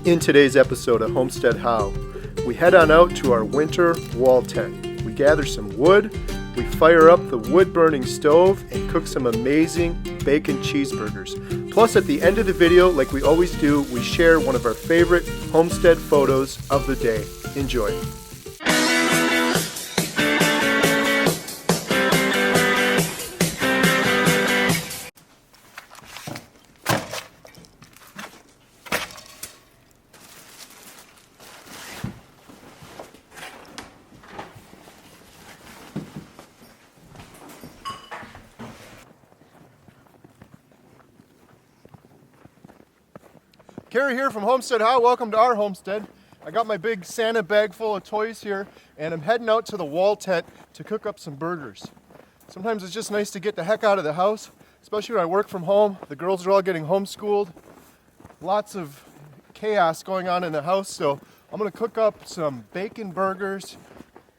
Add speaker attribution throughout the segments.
Speaker 1: In today's episode of Homestead How, we head on out to our winter wall tent. We gather some wood, we fire up the wood-burning stove, and cook some amazing bacon cheeseburgers. Plus, at the end of the video, like we always do, we share one of our favorite homestead photos of the day. Enjoy. Carrie here from Homestead How. Welcome to our homestead. I got my big Santa bag full of toys here, and I'm heading out to the wall tent to cook up some burgers. Sometimes it's just nice to get the heck out of the house, especially when I work from home. The girls are all getting homeschooled. Lots of chaos going on in the house, so I'm gonna cook up some bacon burgers.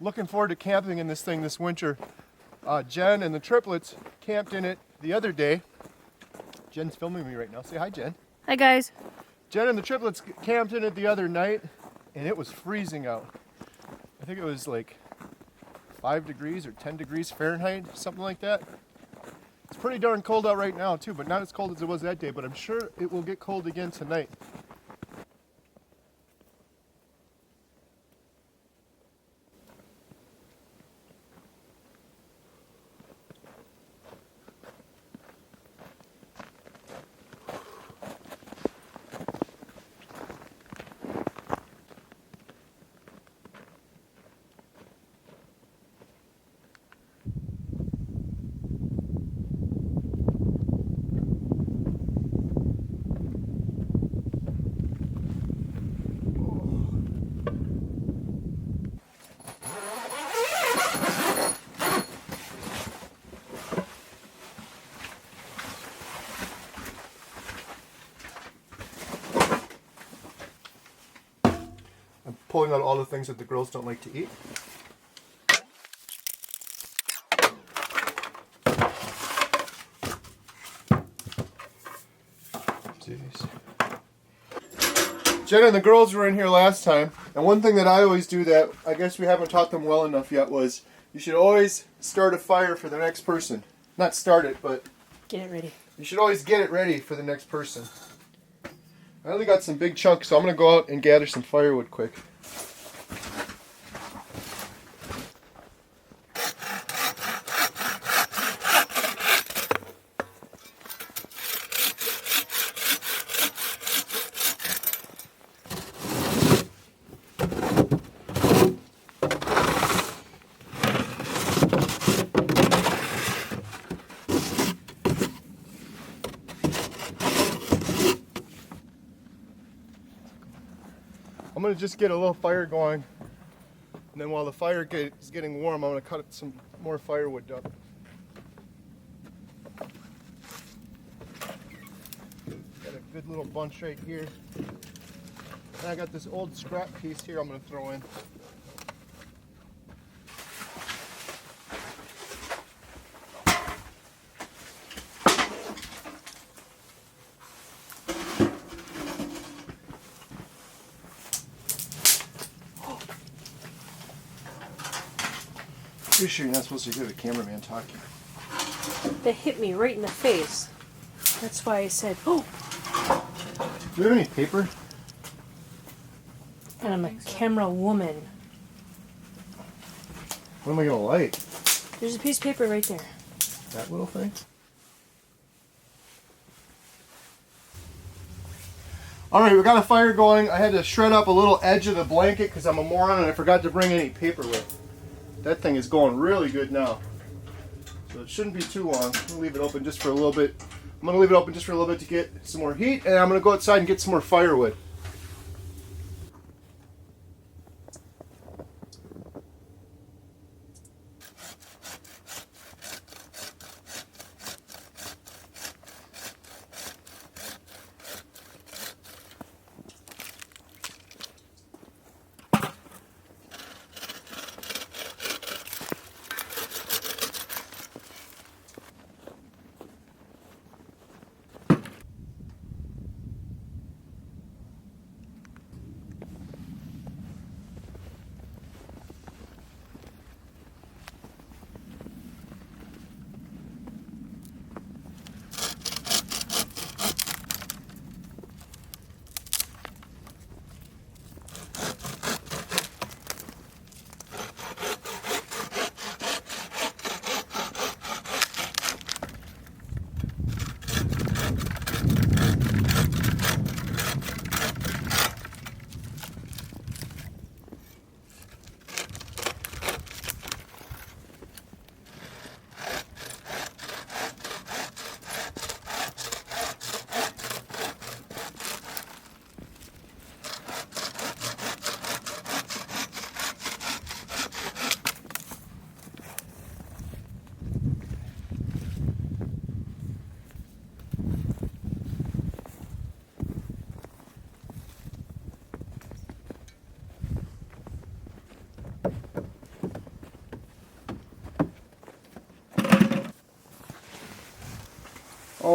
Speaker 1: Looking forward to camping in this thing this winter. Jen and the triplets camped in it the other day. Jen's filming me right now. Say hi, Jen.
Speaker 2: Hi, guys.
Speaker 1: Jen and the triplets camped in it the other night, and it was freezing out. I think it was like 5 degrees or 10 degrees Fahrenheit, something like that. It's pretty darn cold out right now too, but not as cold as it was that day, but I'm sure it will get cold again tonight. Pulling out all the things that the girls don't like to eat. Jeez. Jen and the girls were in here last time, and one thing that I always do that I guess we haven't taught them well enough yet was you should always start a fire for the next person. Not start it, but
Speaker 2: get it ready.
Speaker 1: You should always get it ready for the next person. I only got some big chunks, so I'm going to go out and gather some firewood quick. I'm going to just get a little fire going, and then while the fire is getting warm, I'm going to cut some more firewood up. Got a good little bunch right here. And I got this old scrap piece here I'm going to throw in. Pretty sure you're not supposed to hear the cameraman talking.
Speaker 2: That hit me right in the face. That's why I said, oh.
Speaker 1: Do you have any paper?
Speaker 2: And I'm a camera woman.
Speaker 1: What am I going to light?
Speaker 2: There's a piece of paper right there.
Speaker 1: That little thing? Alright, we got a fire going. I had to shred up a little edge of the blanket because I'm a moron and I forgot to bring any paper with. That thing is going really good now. So it shouldn't be too long. I'm going to leave it open just for a little bit. I'm going to leave it open just for a little bit to get some more heat, and I'm going to go outside and get some more firewood.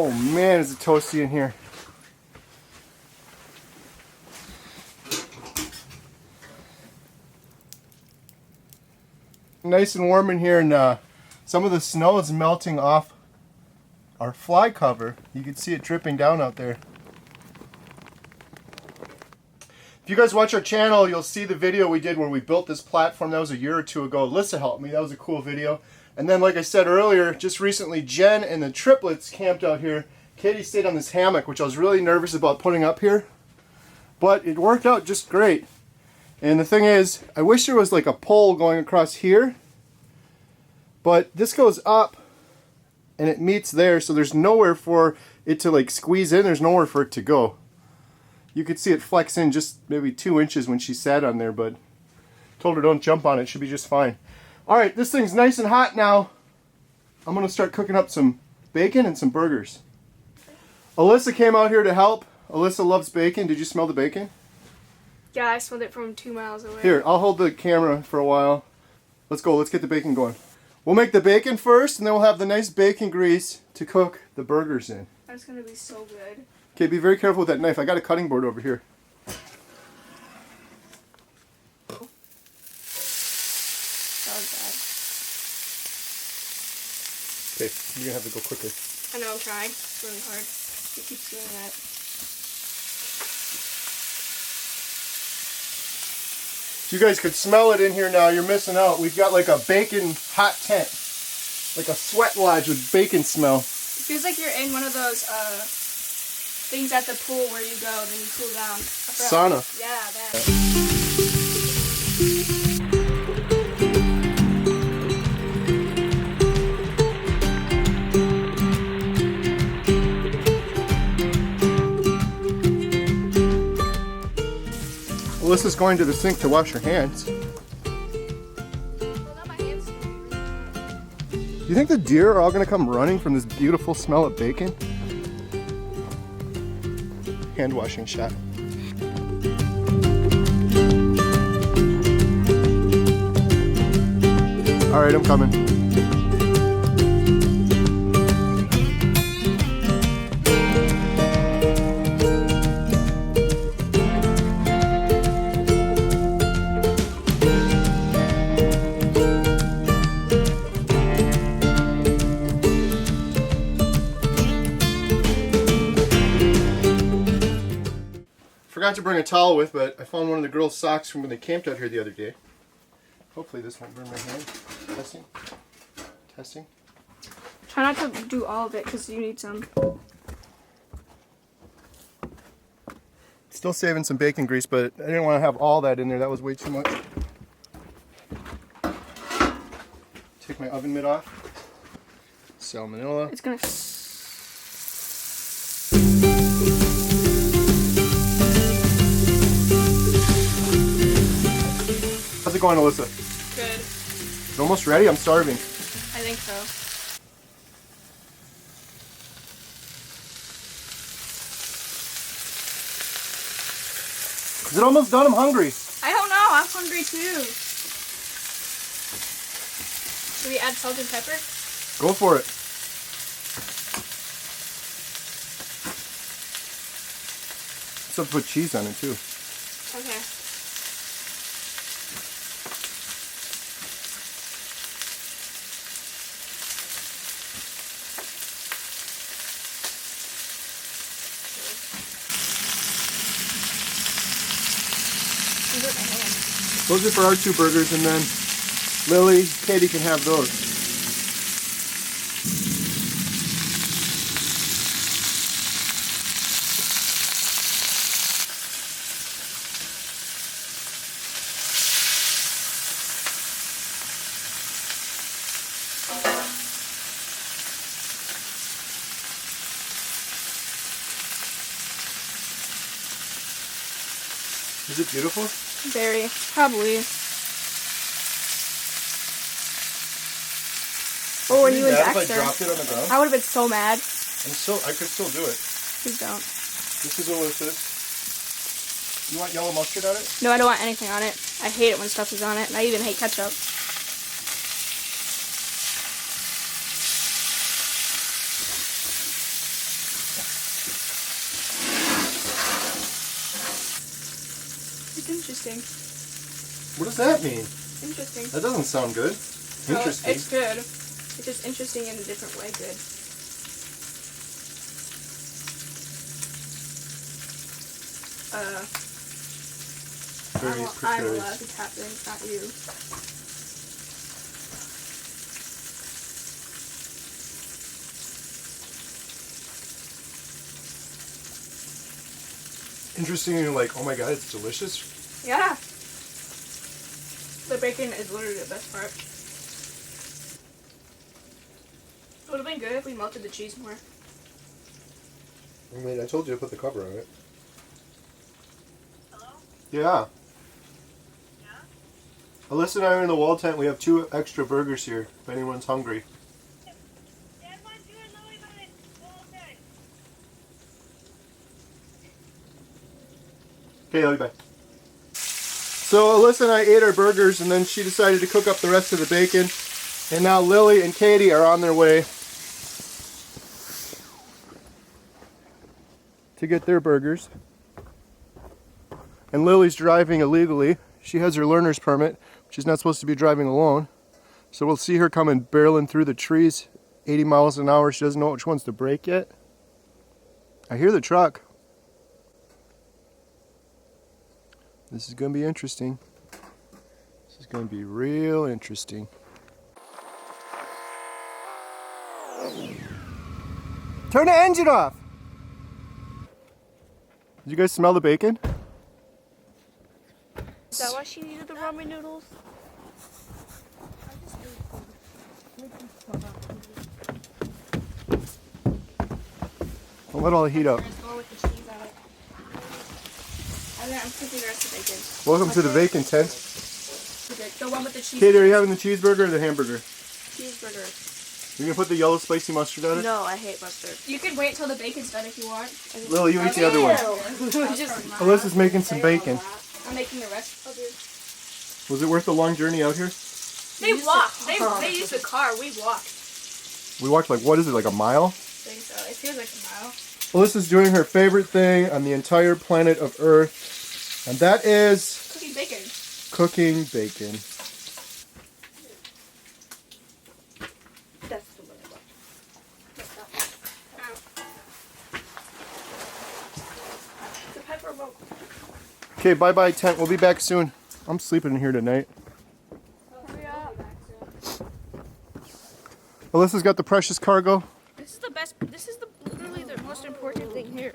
Speaker 1: Oh man, is it toasty in here. Nice and warm in here, and some of the snow is melting off our fly cover. You can see it dripping down out there. If you guys watch our channel, you'll see the video we did where we built this platform. That was a year or two ago. Alyssa helped me. That was a cool video. And then, like I said earlier, just recently, Jen and the triplets camped out here. Katie stayed on this hammock, which I was really nervous about putting up here. But it worked out just great. And the thing is, I wish there was like a pole going across here. But this goes up and it meets there, so there's nowhere for it to like squeeze in. There's nowhere for it to go. You could see it flex in just maybe 2 inches when she sat on there, but told her don't jump on it. Should be just fine. All right, this thing's nice and hot now. I'm gonna start cooking up some bacon and some burgers. Alyssa came out here to help. Alyssa loves bacon. Did you smell the bacon?
Speaker 3: Yeah, I smelled it from 2 miles away.
Speaker 1: Here, I'll hold the camera for a while. Let's go. Let's get the bacon going. We'll make the bacon first, and then we'll have the nice bacon grease to cook the burgers in.
Speaker 3: That's gonna be so good.
Speaker 1: Okay, be very careful with that knife. I got a cutting board over here.
Speaker 3: That was bad.
Speaker 1: Okay, you're gonna have to go quicker.
Speaker 3: I know, I'm trying. It's really hard. He keeps doing that.
Speaker 1: So you guys could smell it in here now. You're missing out. We've got like a bacon hot tent. Like a sweat lodge with bacon smell.
Speaker 3: It feels like you're in one of those things at the pool where you go, then you cool down.
Speaker 1: Sauna.
Speaker 3: Yeah, that.
Speaker 1: Alyssa's going to the sink to wash her hands.
Speaker 3: Well, now my hands.
Speaker 1: You think the deer are all going to come running from this beautiful smell of bacon? Hand washing shot. All right, I'm coming. Forgot to bring a towel with, but I found one of the girls' socks from when they camped out here the other day. Hopefully this won't burn my hand. Testing. Testing.
Speaker 3: Try not to do all of it because you need some.
Speaker 1: Still saving some bacon grease, but I didn't want to have all that in there. That was way too much. Take my oven mitt off. Salmonella.
Speaker 3: It's gonna.
Speaker 1: How's it going, Alyssa?
Speaker 3: Good.
Speaker 1: You almost ready? I'm starving.
Speaker 3: I think so.
Speaker 1: Is it almost done? I'm hungry.
Speaker 3: I don't know. I'm hungry too. Should we add salt and pepper?
Speaker 1: Go for it. Let's have to put cheese on it too.
Speaker 3: Okay.
Speaker 1: Those are for our 2 burgers, and then Lily, Katie can have those. Is it beautiful?
Speaker 3: Very. Probably. Oh, when you went back
Speaker 1: If I
Speaker 3: there.
Speaker 1: dropped it on the ground?
Speaker 3: I would have been so mad.
Speaker 1: I could still do it.
Speaker 3: Please don't.
Speaker 1: This is Alyssa's. You want yellow mustard on it?
Speaker 3: No, I don't want anything on it. I hate it when stuff is on it, and I even hate ketchup. It's interesting.
Speaker 1: What does that mean?
Speaker 3: Interesting.
Speaker 1: That doesn't sound good.
Speaker 3: No,
Speaker 1: Interesting.
Speaker 3: it's good. It's just interesting in a different way. Good.
Speaker 1: Very
Speaker 3: I'm
Speaker 1: precarious.
Speaker 3: allowed to tap in, not you.
Speaker 1: Interesting, and you're like, oh my god, it's delicious.
Speaker 3: Yeah. The bacon is literally the best part. It would have been good if we melted the cheese more.
Speaker 1: I mean, I told you to put the cover on it.
Speaker 4: Hello?
Speaker 1: Yeah.
Speaker 4: Yeah?
Speaker 1: Alyssa and I are in the wall tent. We have 2 extra burgers here, if anyone's hungry.
Speaker 4: Dad wants you and Lily by the wall tent.
Speaker 1: Okay, I'll be back. So Alyssa and I ate our burgers, and then she decided to cook up the rest of the bacon. And now Lily and Katie are on their way to get their burgers. And Lily's driving illegally. She has her learner's permit. She's not supposed to be driving alone. So we'll see her coming barreling through the trees, 80 miles an hour. She doesn't know which one's to brake yet. I hear the truck. This is going to be interesting. This is going to be real interesting. Turn the engine off! Did you guys smell the bacon?
Speaker 3: Is that why she needed the ramen noodles?
Speaker 1: I'll let all the heat up.
Speaker 3: Let's go with the cheese on it. And then I'm cooking the rest of the bacon.
Speaker 1: Welcome to the bacon tent.
Speaker 3: Okay, the one with the cheese.
Speaker 1: Katie, are you having the cheeseburger or the hamburger?
Speaker 3: Cheeseburger.
Speaker 1: You gonna put the yellow spicy mustard on it?
Speaker 2: No, I hate mustard.
Speaker 3: You can wait till the bacon's done if you want.
Speaker 1: Lily, you eat the other one. Alyssa's making some bacon.
Speaker 3: I'm making the rest.
Speaker 1: Was it worth the long journey out here?
Speaker 3: They walked. They used the car. We walked.
Speaker 1: We walked like, what is it, like a mile?
Speaker 3: I think so. It feels like a mile.
Speaker 1: Alyssa's doing her favorite thing on the entire planet of Earth, and that is
Speaker 3: Cooking bacon.
Speaker 1: cooking bacon.
Speaker 3: That's the one I want. The pepper roll.
Speaker 1: Okay, bye-bye tent. We'll be back soon. I'm sleeping in here tonight. Alyssa's got the precious cargo.
Speaker 3: This is the best. This is literally the most important thing here.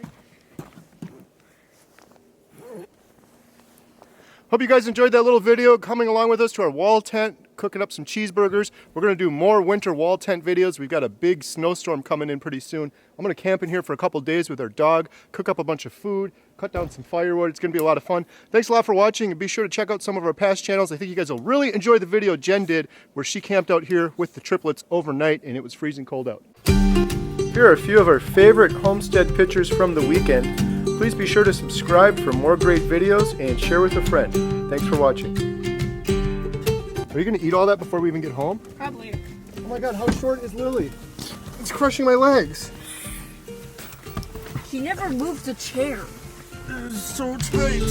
Speaker 1: Hope you guys enjoyed that little video coming along with us to our wall tent, cooking up some cheeseburgers. We're going to do more winter wall tent videos. We've got a big snowstorm coming in pretty soon. I'm going to camp in here for a couple days with our dog, cook up a bunch of food, cut down some firewood. It's going to be a lot of fun. Thanks a lot for watching, and be sure to check out some of our past channels. I think you guys will really enjoy the video Jen did where she camped out here with the triplets overnight and it was freezing cold out. Here are a few of our favorite homestead pictures from the weekend. Please be sure to subscribe for more great videos and share with a friend. Thanks for watching. Are you going to eat all that before we even get home?
Speaker 3: Probably.
Speaker 1: Oh my god, how short is Lily? It's crushing my legs.
Speaker 2: She never moved a chair.
Speaker 1: It is so tight.